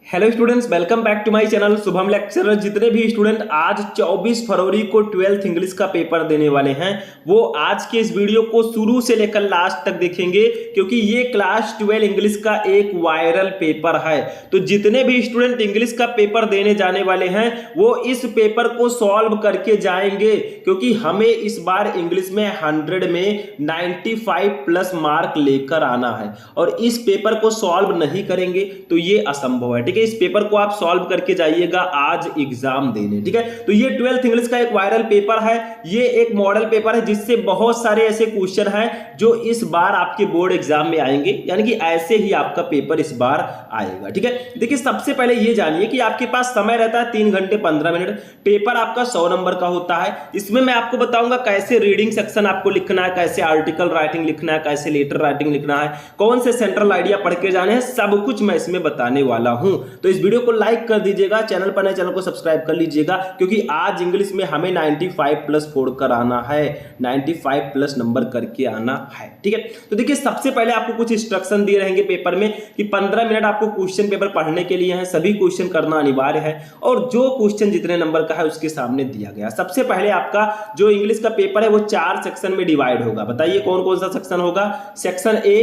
Hello students, welcome back to my channel Shubham lecturer. जितने भी student आज 24 फरवरी को 12th इंग्लिश का पेपर देने वाले हैं वो आज के इस वीडियो को शुरू से लेकर लास्ट तक देखेंगे, क्योंकि ये क्लास 12 इंग्लिश का एक वायरल पेपर है। तो जितने भी स्टूडेंट इंग्लिश का पेपर देने जाने वाले हैं वो इस पेपर को सॉल्व करके जाएंगे, क्योंकि हमें इस बार इंग्लिश में 100 में 95 प्लस मार्क लेकर आना है और इस पेपर को सॉल्व नहीं करेंगे तो ये असंभव है। ठीक है, इस पेपर को आप सॉल्व करके जाइएगा आज एग्जाम देने। ठीक है, तो ये 12th इंग्लिश का एक वायरल पेपर है, ये एक मॉडल पेपर है जिससे बहुत सारे ऐसे क्वेश्चन हैं जो इस बार आपके बोर्ड एग्जाम में आएंगे, यानी कि ऐसे ही आपका पेपर इस बार आएगा। ठीक है, देखिए सबसे पहले ये जानिए कि आपके पास समय रहता है 3 घंटे 15 मिनट। पेपर आपका 100 नंबर का होता है। इसमें मैं आपको बताऊंगा कैसे रीडिंग सेक्शन आपको लिखना है, कैसे आर्टिकल राइटिंग लिखना है, कैसे लेटर राइटिंग लिखना है, कौन से सेंट्रल आइडिया पढ़ के जाने हैं, सब कुछ मैं इसमें बताने वाला हूं। तो इस वीडियो को लाइक कर दीजिएगा, चैनल पर नए चैनल को सब्सक्राइब कर लीजिएगा, क्योंकि आज इंग्लिश में हमें 95 प्लस फोड़ कर आना है, 95 प्लस नंबर करके आना है। ठीक है, तो देखिए सबसे पहले आपको कुछ इंस्ट्रक्शन दिए रहेंगे पेपर में कि 15 मिनट आपको क्वेश्चन पेपर पढ़ने के लिए है, सभी क्वेश्चन करना अनिवार्य है और जो क्वेश्चन जितने नंबर का है उसके सामने दिया गया। सबसे पहले आपका जो इंग्लिश का पेपर है वो 4 सेक्शन में डिवाइड होगा। बताइए कौन कौन सा सेक्शन होगा? Section A,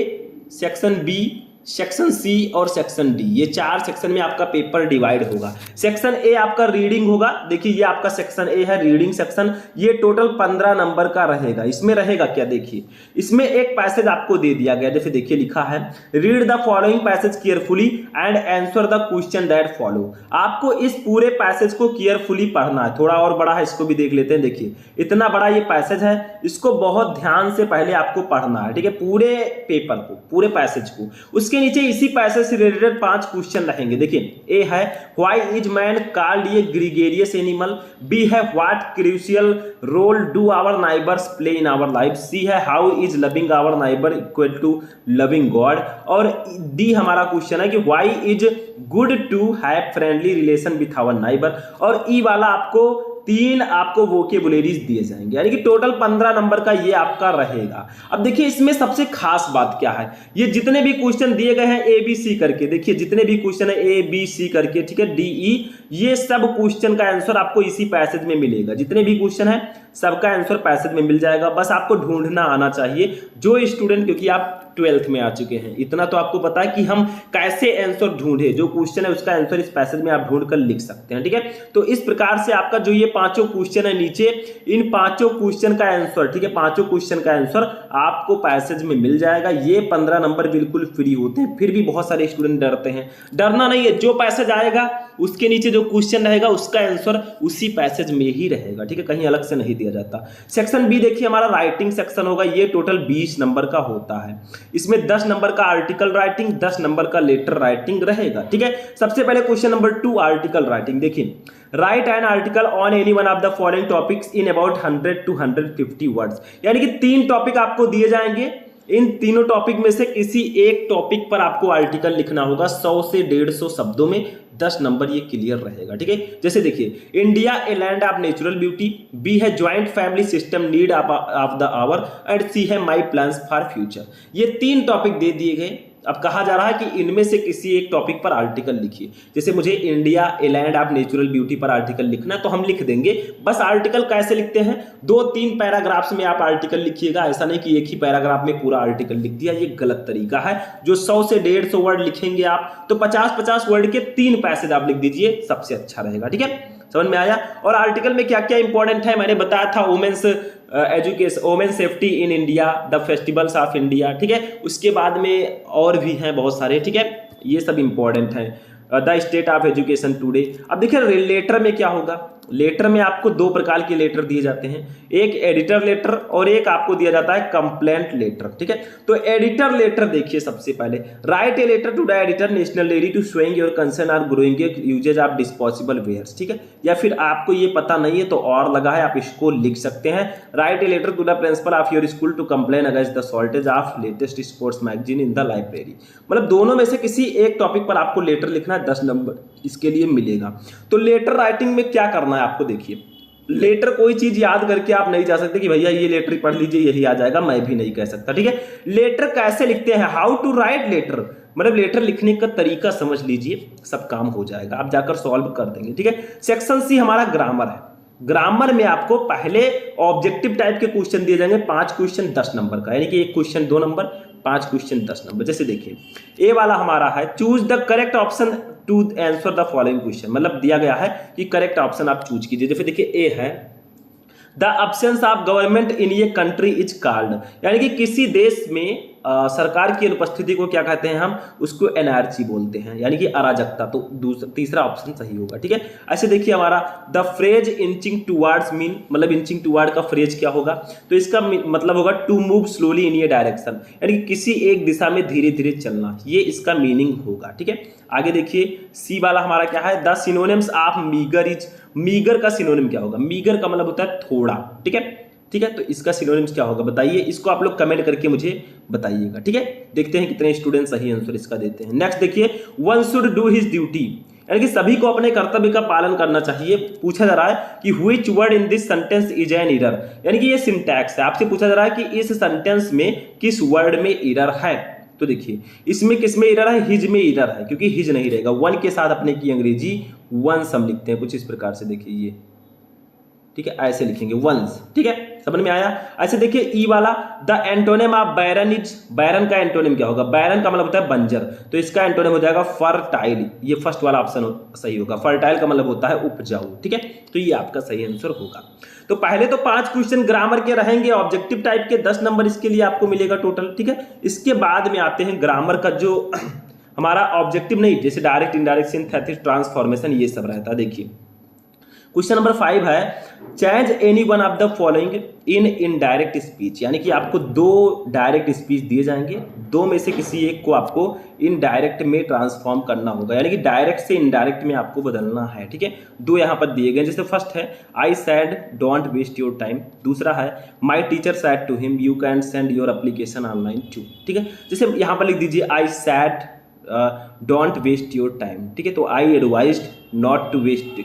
section B, section C और सेक्शन डी, ये 4 सेक्शन में आपका पेपर डिवाइड होगा। सेक्शन ए आपका रीडिंग होगा। देखिए ये आपका सेक्शन ए है, रीडिंग सेक्शन। ये टोटल 15 नंबर का रहेगा। इसमें रहेगा क्या? देखिए इसमें एक पैसेज आपको दे दिया गया, जैसे देखिए लिखा है read the following passage carefully and answer the question that follow. आपको इस पूरे पैसेज को केयरफुली पढ़ना है। थोड़ा और बड़ा है, इसको भी देख लेते हैं। देखिए इतना बड़ा ये पैसेज है, इसको बहुत ध्यान से पहले आपको पढ़ना है। ठीक है, पूरे पेपर को, पूरे पैसेज को। उसके नीचे इसी पैसेज से रिलेटेड 5 क्वेश्चन रहेंगे। देखिए ए है why is man called a gregarious animal, B है what crucial role do our neighbours play in our life, C है how is loving our neighbour equal to loving God, और D हमारा question है कि why is good to have friendly relation with our neighbour, और E वाला आपको 3 आपको vocabularies दिए जाएंगे, यानी कि टोटल 15 नंबर का ये आपका रहेगा। अब देखिए इसमें सबसे खास बात क्या है, ये जितने भी क्वेश्चन दिए गए हैं ए बी सी करके, देखिए जितने भी क्वेश्चन है ए बी सी करके, ठीक है, डी ई, ये सब क्वेश्चन का आंसर आपको इसी पैसेज में मिलेगा। जितने भी क्वेश्चन है सबका आंसर पैसेज में मिल जाएगा। बस आपको ढूंढना आना चाहिए जो स्टूडेंट, क्योंकि आप 12th में आ चुके हैं, इतना तो आपको पता है कि हम कैसे आंसर ढूंढे। जो क्वेश्चन है उसका आंसर इस पैसेज में आप ढूंढ कर लिख सकते हैं। ठीक है, तो इस प्रकार से आपका जो ये 5 क्वेश्चन है नीचे, इन 5 क्वेश्चन का आंसर, ठीक है, 5 क्वेश्चन का आंसर आपको पैसेज में मिल जाएगा। ये 15 नंबर बिल्कुल फ्री होते हैं। फिर भी बहुत सारे स्टूडेंट डरते हैं, डरना नहीं है। जो पैसेज आएगा उसके नीचे जो क्वेश्चन रहेगा उसका आंसर उसी पैसेज में ही रहेगा। ठीक है, कहीं अलग से नहीं दिया जाता। सेक्शन बी देखिए हमारा राइटिंग सेक्शन होगा। ये टोटल 20 नंबर का होता है। इसमें 10 नंबर का आर्टिकल राइटिंग, 10 नंबर का लेटर राइटिंग रहेगा। ठीक है, सबसे पहले क्वेश्चन नंबर 2 आर्टिकल राइटिंग। देखिए right an article on any one of the following topics in about 100 to 150 words, यानी कि 3 टॉपिक आपको दिए जाएंगे। इन तीनों टॉपिक में से किसी एक टॉपिक पर आपको आर्टिकल लिखना होगा 100 से 150 शब्दों में। 10 नंबर ये क्लियर रहेगा। ठीक है, जैसे देखिए India a land of natural beauty, B है joint family system need of the hour, and C है माई प्लान्स फॉर फ्यूचर। ये 3 टॉपिक दे दिए गए। अब कहा जा रहा है कि इनमें से किसी एक टॉपिक पर आर्टिकल लिखिए। जैसे मुझे India a land of natural beauty पर आर्टिकल लिखना है तो हम लिख देंगे। बस आर्टिकल कैसे लिखते हैं, 2-3 पैराग्राफ्स में आप आर्टिकल लिखिएगा। ऐसा नहीं कि एक ही पैराग्राफ में पूरा आर्टिकल लिख दिया, ये गलत तरीका है। जो 100 से 150 वर्ड लिखेंगे आप, तो 50-50 वर्ड के 3 पैसेज आप लिख दीजिए, सबसे अच्छा रहेगा। ठीक है, समझ में आया? और आर्टिकल में क्या क्या इंपॉर्टेंट है मैंने बताया था। Women's education, women safety in India, the festivals of India. ठीक है, उसके बाद में और भी हैं बहुत सारे। ठीक है, ये सब इंपॉर्टेंट हैं। The state of education today. अब देखिए लेटर में क्या होगा, लेटर में आपको 2 प्रकार के लेटर दिए जाते हैं, एक एडिटर लेटर और एक आपको दिया जाता है कंप्लेंट लेटर। ठीक है, तो एडिटर लेटर देखिए सबसे पहले, write a letter to the editor national dairy to showing your concern are growing usages of disposable wares. ठीक है, या फिर आपको ये पता नहीं है तो और लगा है, आप इसको लिख सकते हैं। Write a letter to the principal of your school to complain against the shortage of latest sports magazine in the library. मतलब दोनों में से किसी एक टॉपिक पर आपको लेटर लिखना है, 10 नंबर इसके लिए मिलेगा। तो लेटर राइटिंग में क्या करना है आपको, देखिए लेटर कोई चीज याद करके आप नहीं जा सकते कि भैया ये लेटर पढ़ लीजिए यही आ जाएगा, मैं भी नहीं कह सकता। ठीक है, लेटर कैसे लिखते हैं, हाउ टू राइट लेटर। मतलब लेटर लिखने का तरीका समझ लीजिए, सब काम हो जाएगा, आप जाकर सॉल्व कर देंगे। ठीक है, सेक्शन सी हमारा ग्रामर है। ग्रामर में आपको पहले ऑब्जेक्टिव टाइप के क्वेश्चन दिए जाएंगे, 5 क्वेश्चन 10 नंबर का, यानी कि एक क्वेश्चन 2 नंबर, 5 क्वेश्चन 10 नंबर। जैसे देखिए ए वाला हमारा है, choose the correct option to answer the following question, मतलब दिया गया है कि करेक्ट ऑप्शन आप चूज कीजिए। जैसे देखिए ए है, the absence of government in a country is called, यानी कि किसी देश में सरकार की अनुपस्थिति को क्या कहते हैं हम, उसको एनआरसी बोलते हैं, यानी कि अराजकता। तो तीसरा ऑप्शन सही होगा। ठीक है, ऐसे देखिए हमारा the phrase inching towards mean, मतलब इंचिंग टुवर्ड का फ्रेज क्या होगा, तो इसका मतलब होगा to move slowly in a direction, यानी कि किसी एक दिशा में धीरे धीरे चलना, ये इसका मीनिंग होगा। ठीक है, आगे देखिए सी वाला हमारा क्या है, the synonyms of meagre is, meagre का सिनोनिम क्या होगा, मीगर का मतलब होता है थोड़ा। ठीक है, ठीक है, तो इसका सिनोनिम्स क्या होगा बताइए, इसको आप लोग कमेंट करके मुझे बताइएगा। ठीक है, देखते हैं कितने स्टूडेंट सही आंसर इसका देते हैं। नेक्स्ट देखिए, one should do his duty, यानी कि सभी को अपने कर्तव्य का पालन करना चाहिए। पूछा जा रहा है कि which word in this sentence is an error, यानी कि ये सिंटैक्स है, आपसे पूछा जा रहा है कि इस सेंटेंस में किस वर्ड में एरर है। तो देखिए इसमें किस में एरर है, हिज में एरर है, क्योंकि हिज नहीं रहेगा, वन के साथ अपने की अंग्रेजी वंस हम लिखते हैं कुछ इस प्रकार से, देखिए ये। ठीक है, ऐसे लिखेंगे वंस। ठीक है, समझ में आया। ऐसे देखिए ई वाला, the antonym of barren is, barren का एंटोनिम क्या होगा, बैरन का मतलब होता है बंजर, तो इसका एंटोनिम हो जाएगा फर्टाइल, ये फर्स्ट वाला ऑप्शन सही होगा। फर्टाइल का मतलब होता है उपजाऊ। ठीक है, तो ये आपका सही आंसर होगा। तो पहले तो 5 क्वेश्चन ग्रामर के रहेंगे, ऑब्जेक्टिव टाइप के 10 नंबर इसके लिए आपको मिलेगा टोटल। ठीक है, इसके बाद में आते हैं ग्रामर का जो हमारा ऑब्जेक्टिव नहीं, जैसे डायरेक्ट, इनडायरेक्ट, सिंथेटिक, ट्रांसफॉर्मेशन, ये सब रहता है। देखिए क्वेश्चन नंबर 5 है, change any one of the following in indirect speech, यानी कि आपको 2 डायरेक्ट स्पीच दिए जाएंगे, 2 में से किसी एक को आपको इनडायरेक्ट में ट्रांसफॉर्म करना होगा, यानी कि डायरेक्ट से इनडायरेक्ट में आपको बदलना है। ठीक है, 2 यहाँ पर दिए गए, जैसे फर्स्ट है I said don't waste your time, दूसरा है my teacher said to him you can send your application online too. ठीक है, जैसे यहाँ पर लिख दीजिए I said don't waste your time. ठीक है, तो I advised not to waste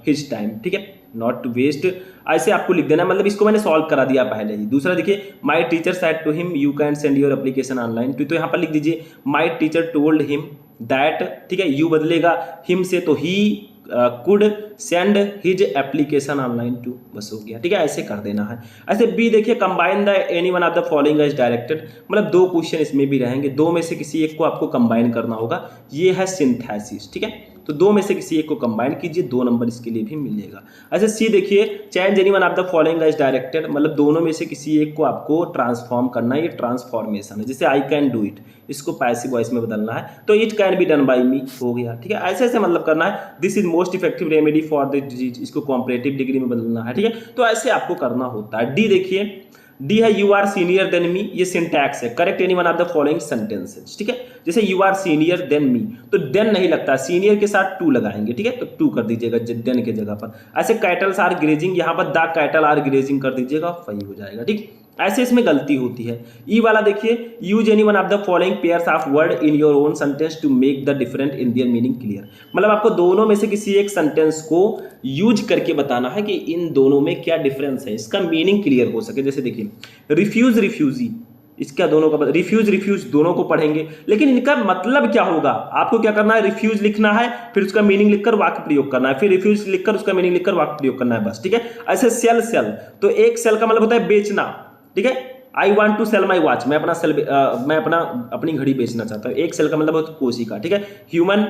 his time. ठीक है, नॉट टू वेस्ट ऐसे आपको लिख देना, मतलब इसको मैंने सॉल्व करा दिया पहले ही। दूसरा देखिए my teacher said to him you can send your application online too, तो यहाँ पर लिख दीजिए my teacher told him that. ठीक है, यू बदलेगा हिम से तो he could send his application online too, बस हो गया। ठीक है, ऐसे कर देना है। ऐसे बी देखिए, combine the any one of the following is directed, मतलब 2 क्वेश्चन इसमें भी रहेंगे, 2 में से किसी एक को आपको कंबाइन करना होगा, ये है सिंथेसिस। ठीक है, तो 2 में से किसी एक को कंबाइन कीजिए, 2 नंबर इसके लिए भी मिलेगा। ऐसे सी देखिए, change any one of the following is directed, मतलब दोनों में से किसी एक को आपको ट्रांसफॉर्म करना है, ये ट्रांसफॉर्मेशन है। जैसे आई कैन डू इट, इसको पैसिव वॉइस में बदलना है, तो it can be done by me हो गया। ठीक है, ऐसे ऐसे मतलब करना है। This is most effective remedy for the disease, इसको कॉम्परेटिव डिग्री में बदलना है। ठीक है, तो ऐसे आपको करना होता है। डी देखिए, डी है you are senior then me, ये सिंटैक्स है, correct any one of the following sentences. ठीक है, जैसे you are senior then me, तो देन नहीं लगता, सीनियर के साथ टू लगाएंगे। ठीक है, तो टू कर दीजिएगा देन के जगह पर। ऐसे कैटल्स आर ग्रेजिंग, यहाँ पर द कैटल आर ग्रेजिंग कर दीजिएगा, वही हो जाएगा। ठीक, ऐसे इसमें गलती होती है। ई वाला देखिए, use any one of the following pairs of word in your own sentence to make the different in their meaning clear, मतलब आपको दोनों में से किसी एक सेंटेंस को यूज करके बताना है कि इन दोनों में क्या डिफरेंस है, इसका मीनिंग क्लियर हो सके। जैसे देखिए रिफ्यूज रिफ्यूजी, इसका दोनों का रिफ्यूज रिफ्यूज दोनों को पढ़ेंगे, लेकिन इनका मतलब क्या होगा, आपको क्या करना है, रिफ्यूज लिखना है, फिर उसका मीनिंग लिखकर वाक्य प्रयोग करना है, फिर रिफ्यूज लिखकर उसका मीनिंग लिखकर वाक्य प्रयोग करना है, बस। ठीक है, ऐसे सेल सेल, तो एक सेल का मतलब होता है बेचना। ठीक है, I want to sell my watch, मैं अपनी घड़ी बेचना चाहता हूँ, एक सेल का मतलब होता है कोशिका। ठीक है, human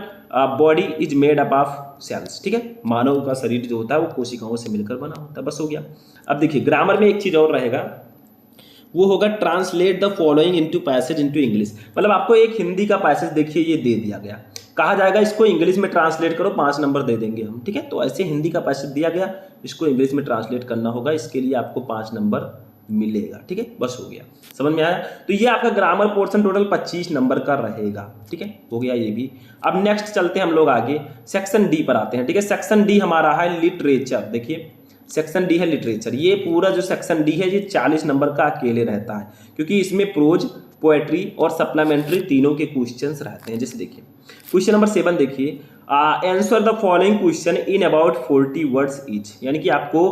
body is made up of cells. ठीक है, मानव का शरीर जो होता है वो कोशिकाओं से मिलकर बना होता है, बस हो गया। अब देखिए ग्रामर में एक चीज और रहेगा, वो होगा translate the following into passage into English, मतलब आपको एक हिंदी का पैसेज देखिए ये दे दिया गया, कहा जाएगा इसको इंग्लिश में ट्रांसलेट करो, 5 नंबर दे देंगे हम। ठीक है, तो ऐसे हिंदी का पैसेज दिया गया, इसको इंग्लिश में ट्रांसलेट करना होगा, इसके लिए आपको 5 नंबर मिलेगा। ठीक है, बस हो गया, समझ में आया। तो ये आपका ग्रामर पोर्शन टोटल 25 नंबर का रहेगा। ठीक है, हो गया ये भी। अब नेक्स्ट चलते हैं हम लोग आगे, सेक्शन डी पर आते हैं। ठीक है, सेक्शन डी हमारा है लिटरेचर। देखिए सेक्शन डी है लिटरेचर, ये पूरा जो सेक्शन डी है ये 40 नंबर का अकेले रहता है, क्योंकि इसमें प्रोज, पोएट्री और सप्लीमेंट्री तीनों के क्वेश्चंस रहते हैं। जैसे देखिए क्वेश्चन नंबर 7 देखिए, answer the following question in about 40 words each, यानी कि आपको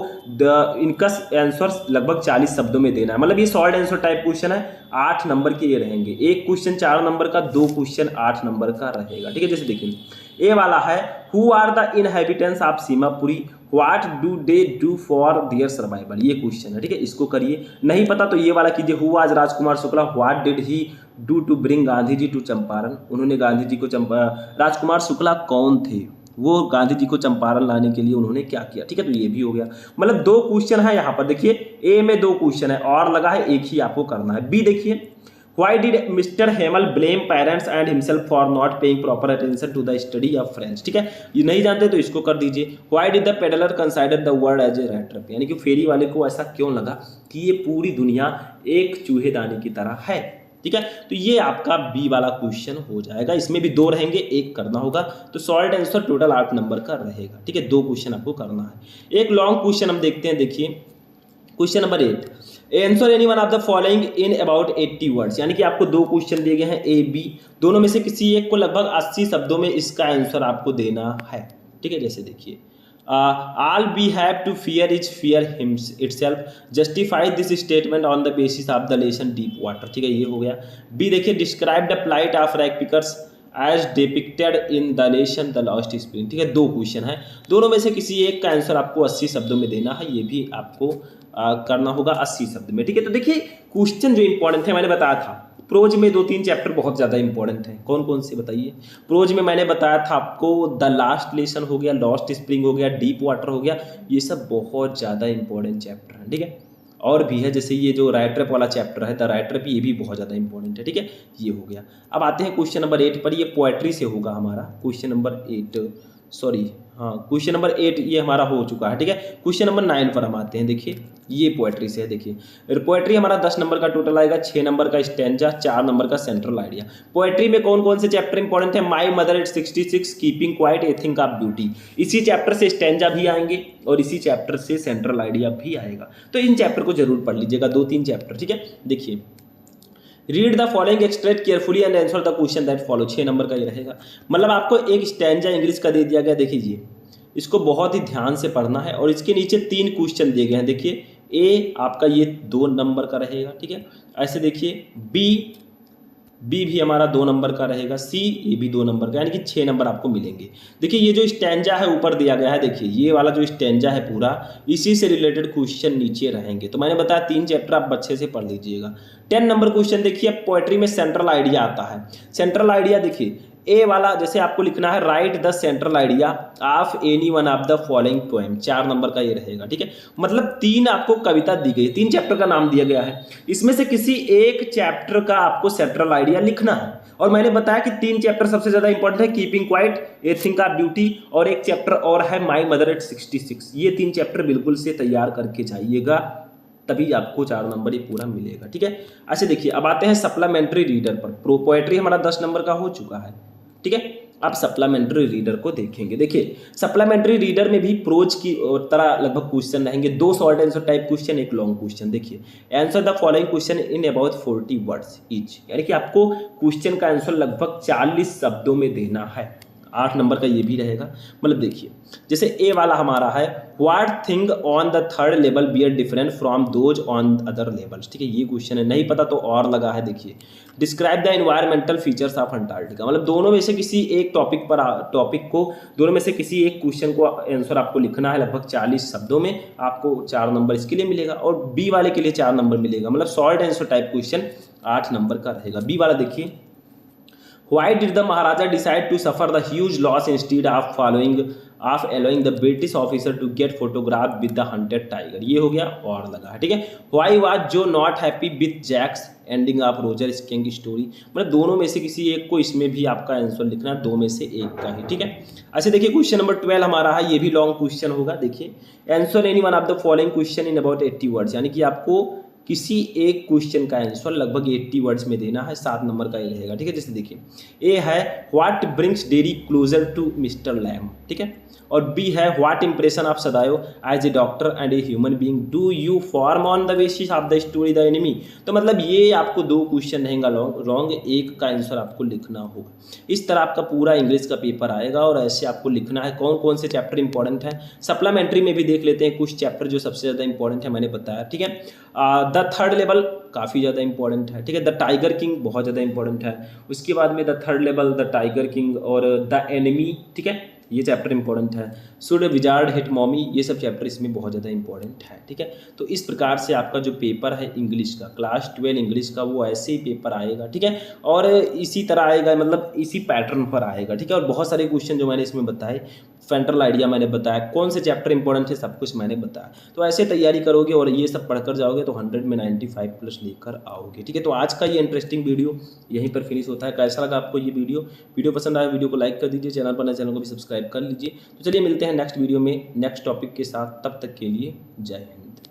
इनका आंसर लगभग 40 शब्दों में देना है। मतलब ये शॉर्ट आंसर टाइप क्वेश्चन है, 8 नंबर के ये रहेंगे। एक क्वेश्चन 4 नंबर का, 2 क्वेश्चन 8 नंबर का रहेगा। ठीक है, जैसे देखिए ए वाला है, who are the inhabitants of Seemapuri, what do they do for their survival, ये क्वेश्चन है। ठीक है, इसको करिए, नहीं पता तो ये वाला कीजिए, who was Rajkumar Shukla, what did he do to bring Gandhi ji to Champaran, उन्होंने गांधी जी को राजकुमार शुक्ला कौन थे, वो गांधी जी को चंपारण लाने के लिए उन्होंने क्या किया। ठीक है, तो ये भी हो गया। मतलब 2 क्वेश्चन है यहाँ पर, देखिए ए में 2 क्वेश्चन है और लगा है, एक ही आपको करना है। बी देखिए, Why did Mr. Hamel blame parents and himself for not paying proper attention to the study of French? ठीक है, ये नहीं जानते तो इसको कर दीजिए। Why did the peddler consider the world as a rat trap? यानी कि फेरी वाले को ऐसा क्यों लगा कि ये पूरी दुनिया एक चूहेदानी की तरह है। ठीक है, तो ये आपका बी वाला क्वेश्चन हो जाएगा। इसमें भी 2 रहेंगे, एक करना होगा, तो शॉर्ट आंसर टोटल 8 नंबर का रहेगा। ठीक है, 2 क्वेश्चन आपको करना है। एक लॉन्ग क्वेश्चन हम देखते हैं, देखिए question number 8, answer any one of the following in about 80 words, यानी कि आपको 2 क्वेश्चन दिए गए हैं ए बी, दोनों में से किसी एक को लगभग 80 शब्दों में इसका आंसर आपको देना है। ठीक है, जैसे देखिए all we have to fear is fear him itself, justify this statement on the basis of the lesson deep water. ठीक है, ये हो गया। बी देखिए, describe the plight of rag pickers as depicted in the lesson the lost spring. ठीक है, 2 question है, दोनों में से किसी एक का आंसर आपको 80 शब्दों में देना है, ये भी आपको करना होगा 80 शब्द में। ठीक है, तो देखिए क्वेश्चन जो इंपॉर्टेंट थे मैंने बताया था, प्रोज में 2-3 चैप्टर बहुत ज़्यादा इंपॉर्टेंट हैं। कौन कौन से बताइए? प्रोज में मैंने बताया था आपको द लास्ट लेसन हो गया, लॉस्ट स्प्रिंग हो गया, डीप वाटर हो गया, ये सब बहुत ज़्यादा इंपॉर्टेंट चैप्टर हैं। ठीक है, और भी है, जैसे ये जो राइट ट्रैप वाला चैप्टर है, द राइट ट्रैप, ये भी बहुत ज़्यादा इंपॉर्टेंट है। ठीक है, ये हो गया। अब आते हैं क्वेश्चन नंबर 8 पर, ये पोएट्री से होगा हमारा क्वेश्चन नंबर 8, सॉरी हाँ क्वेश्चन नंबर 8 ये हमारा हो चुका है। ठीक है, क्वेश्चन नंबर 9 पर हम आते हैं। देखिए ये पोएट्री से है। देखिए पोएट्री हमारा 10 नंबर का टोटल आएगा, 6 नंबर का स्टैंजा, 4 नंबर का सेंट्रल आइडिया। पोएट्री में कौन कौन से चैप्टर इंपॉर्टेंट है? My mother eight 66, keeping quiet, A think of beauty. इसी चैप्टर से स्टैंजा भी आएंगे और इसी चैप्टर से सेंट्रल आइडिया भी आएगा, तो इन चैप्टर को जरूर पढ़ लीजिएगा, 2-3 चैप्टर। ठीक है, देखिए read the following extract carefully and answer the question that follow. 6 number का ये रहेगा। मतलब आपको एक स्टैंजा इंग्लिश का दे दिया गया, देखिए इसको बहुत ही ध्यान से पढ़ना है और इसके नीचे 3 क्वेश्चन दिए गए हैं। देखिए ए आपका ये 2 नंबर का रहेगा। ठीक है, ऐसे देखिए बी भी हमारा 2 नंबर का रहेगा, सी ये भी 2 नंबर का, यानी कि 6 नंबर आपको मिलेंगे। देखिए ये जो स्टैंजा है ऊपर दिया गया है, देखिए ये वाला जो स्टैंजा है पूरा, इसी से रिलेटेड क्वेश्चन नीचे रहेंगे। तो मैंने बताया 3 चैप्टर आप अच्छे से पढ़ लीजिएगा। 10 नंबर क्वेश्चन देखिए, पोएट्री में सेंट्रल आइडिया आता है। सेंट्रल आइडिया देखिए ए वाला जैसे आपको लिखना है, right the central idea of any one of the following poem. 4 number का ये रहेगा। ठीक है, मतलब 3 आपको कविता दी गई, 3 चैप्टर का नाम दिया गया है, इसमें से किसी एक चैप्टर का आपको सेंट्रल आइडिया लिखना है। और मैंने बताया कि 3 चैप्टर सबसे ज्यादा इंपॉर्टेंट है, keeping quiet, A think of beauty, और एक चैप्टर और है माई मदर एट 66। ये 3 चैप्टर बिल्कुल से तैयार करके जाइएगा, तभी आपको 4 नंबर ये पूरा मिलेगा। ठीक है, अच्छा देखिए अब आते हैं सप्लीमेंट्री रीडर पर। पोएट्री हमारा 10 नंबर का हो चुका है। ठीक है, आप सप्लीमेंट्री रीडर को देखेंगे। देखिए सप्लीमेंट्री रीडर में भी प्रोज की तरह लगभग क्वेश्चन रहेंगे, 2 short answer type question, 1 long question. देखिए answer the following question in about 40 words each, यानी कि आपको क्वेश्चन का आंसर लगभग 40 शब्दों में देना है। 8 नंबर का ये भी रहेगा। मतलब देखिए जैसे ए वाला हमारा है, what thing on the third level bear different from those on other levels. ठीक है, ये क्वेश्चन है, नहीं पता तो और लगा है। देखिए describe the environmental features of Antarctica. मतलब दोनों में से किसी एक टॉपिक को दोनों में से किसी एक क्वेश्चन को आंसर आपको लिखना है लगभग 40 शब्दों में, आपको 4 नंबर इसके लिए मिलेगा और बी वाले के लिए 4 नंबर मिलेगा। मतलब short answer type question 8 number का रहेगा। बी वाला देखिए, Why did the Maharaja decide to suffer the huge loss instead of allowing the British officer to get photographed with the hunted tiger? ये हो गया और लगा है। ठीक है, Why was Joe not happy with Jack's ending of Roger Skink story? मतलब दोनों में से किसी एक को इसमें भी आपका आंसर लिखना है, 2 में से एक का ही। ठीक है, अच्छा देखिए क्वेश्चन नंबर 12 हमारा है, ये भी लॉन्ग क्वेश्चन होगा। देखिए answer any one of the following question in about 80 words, यानी कि आपको किसी एक क्वेश्चन का आंसर लगभग 80 वर्ड्स में देना है, 7 नंबर का ये रहेगा, ठीक है। जैसे देखिए ए है what brings Derry closer to mister Lamb, ठीक है, और बी है what impression of Sadao as a doctor and a human being do you form on the basis of the story the enemy. तो मतलब ये आपको 2 question रहेगा wrong, एक का आंसर आपको लिखना होगा। इस तरह आपका पूरा इंग्लिश का पेपर आएगा और ऐसे आपको लिखना है। कौन कौन से चैप्टर इंपॉर्टेंट है सप्लीमेंट्री में भी देख लेते हैं, कुछ चैप्टर जो सबसे ज़्यादा इंपॉर्टेंट है मैंने बताया, ठीक है। द थर्ड लेवल काफ़ी ज़्यादा इंपॉर्टेंट है, ठीक है। द टाइगर किंग बहुत ज़्यादा इंपॉर्टेंट है। उसके बाद में the third level, the tiger king और द एनिमी, ठीक है, ये चैप्टर इंपॉर्टेंट है। शुड विजार्ड हिट मॉमी, ये सब चैप्टर इसमें बहुत ज़्यादा इंपॉर्टेंट है, ठीक है। तो इस प्रकार से आपका जो पेपर है इंग्लिश का, क्लास 12 इंग्लिश का, वो ऐसे ही पेपर आएगा, ठीक है। और इसी तरह आएगा, मतलब इसी पैटर्न पर आएगा, ठीक है। और बहुत सारे क्वेश्चन जो मैंने इसमें बताए, सेंट्रल आइडिया मैंने बताया, कौन से चैप्टर इंपॉर्टेंट है, सब कुछ मैंने बताया। तो ऐसे तैयारी करोगे और ये सब पढ़कर जाओगे तो 100 में 95 प्लस लेकर आओगे, ठीक है। तो आज का ये इंटरेस्टिंग वीडियो यहीं पर फिनिश होता है। कैसा लगा आपको ये वीडियो पसंद आया वीडियो को लाइक कर दीजिए, चैनल पर नए चैनल को भी सब्सक्राइब कर लीजिए। तो चलिए मिलते हैं नेक्स्ट वीडियो में नेक्स्ट टॉपिक के साथ, तब तक के लिए जय हिंद।